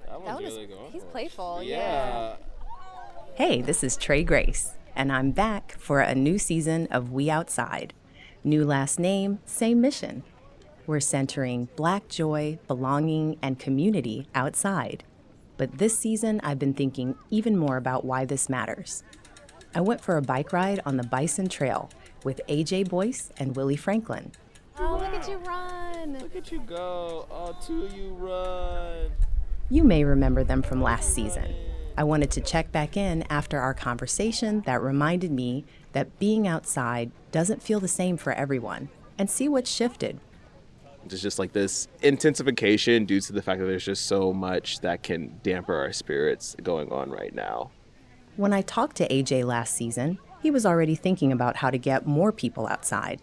That That one was is, really going he's for it. playful, Yeah. Hey, this is Trae Grace, and I'm back for a new season of We Outside. New last name, same mission. We're centering Black joy, belonging, and community outside. But this season, I've been thinking even more about why this matters. I went for a bike ride on the Bison Trail with Boyce and Willie Franklin. Oh, look at you run. Look at you go. Oh, two of you run. You may remember them from last season. I wanted to check back in after our conversation that reminded me that being outside doesn't feel the same for everyone, and see what's shifted. There's just like this intensification due to the fact that there's just so much that can damper our spirits going on right now. When I talked to AJ last season, he was already thinking about how to get more people outside.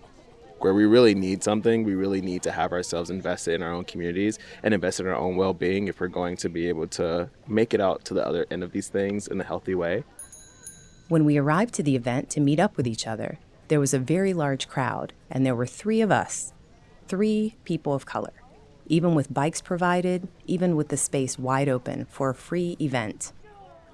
Where we really need something, we really need to have ourselves invested in our own communities and invest in our own well-being if we're going to be able to make it out to the other end of these things in a healthy way. When we arrived to the event to meet up with each other, there was a very large crowd, and there were 3 of us, 3 people of color, even with bikes provided, even with the space wide open for a free event.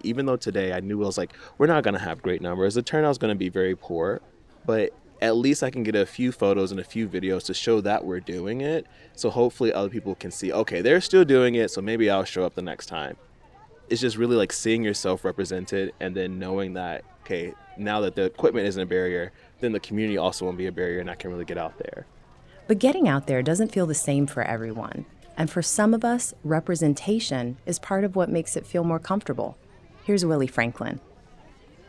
Even though today I knew I was like, we're not going to have great numbers, the turnout's going to be very poor, but at least I can get a few photos and a few videos to show that we're doing it. So hopefully other people can see, okay, they're still doing it, so maybe I'll show up the next time. It's just really like seeing yourself represented and then knowing that, okay, now that the equipment isn't a barrier, then the community also won't be a barrier and I can really get out there. But getting out there doesn't feel the same for everyone. And for some of us, representation is part of what makes it feel more comfortable. Here's Willie Franklin.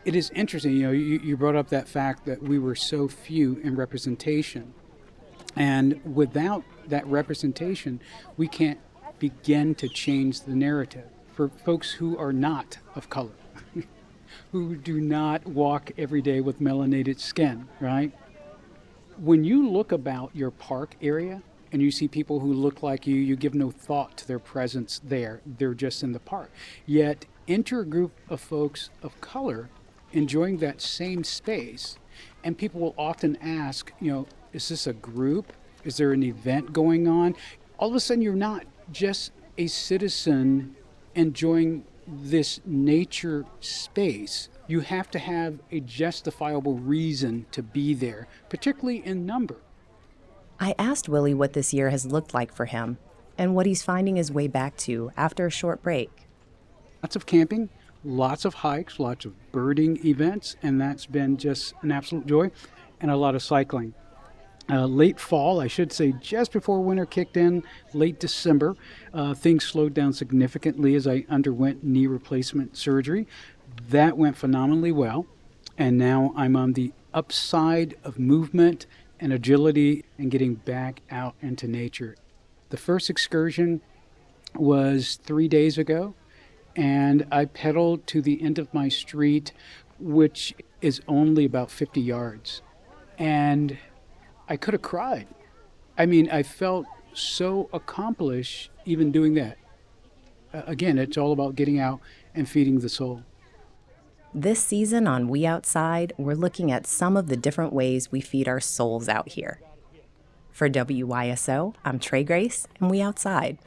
It is interesting, you brought up that fact that we were so few in representation. And without that representation, we can't begin to change the narrative for folks who are not of color, who do not walk every day with melanated skin, right? When you look about your park area and you see people who look like you give no thought to their presence there. They're just in the park. Yet enter a group of folks of color enjoying that same space, and people will often ask, is this a group? Is there an event going on? All of a sudden, you're not just a citizen enjoying this nature space. You have to have a justifiable reason to be there, particularly in number. I asked Willie what this year has looked like for him and what he's finding his way back to after a short break. Lots of camping, lots of hikes, lots of birding events, and that's been just an absolute joy, and a lot of cycling. Late fall, I should say, just before winter kicked in, late December, things slowed down significantly as I underwent knee replacement surgery. That went phenomenally well, and now I'm on the upside of movement and agility and getting back out into nature. The first excursion was 3 days ago, and I pedaled to the end of my street, which is only about 50 yards. And I could have cried. I felt so accomplished even doing that. Again, it's all about getting out and feeding the soul. This season on We Outside, we're looking at some of the different ways we feed our souls out here. For WYSO, I'm Trae Grace, and We Outside.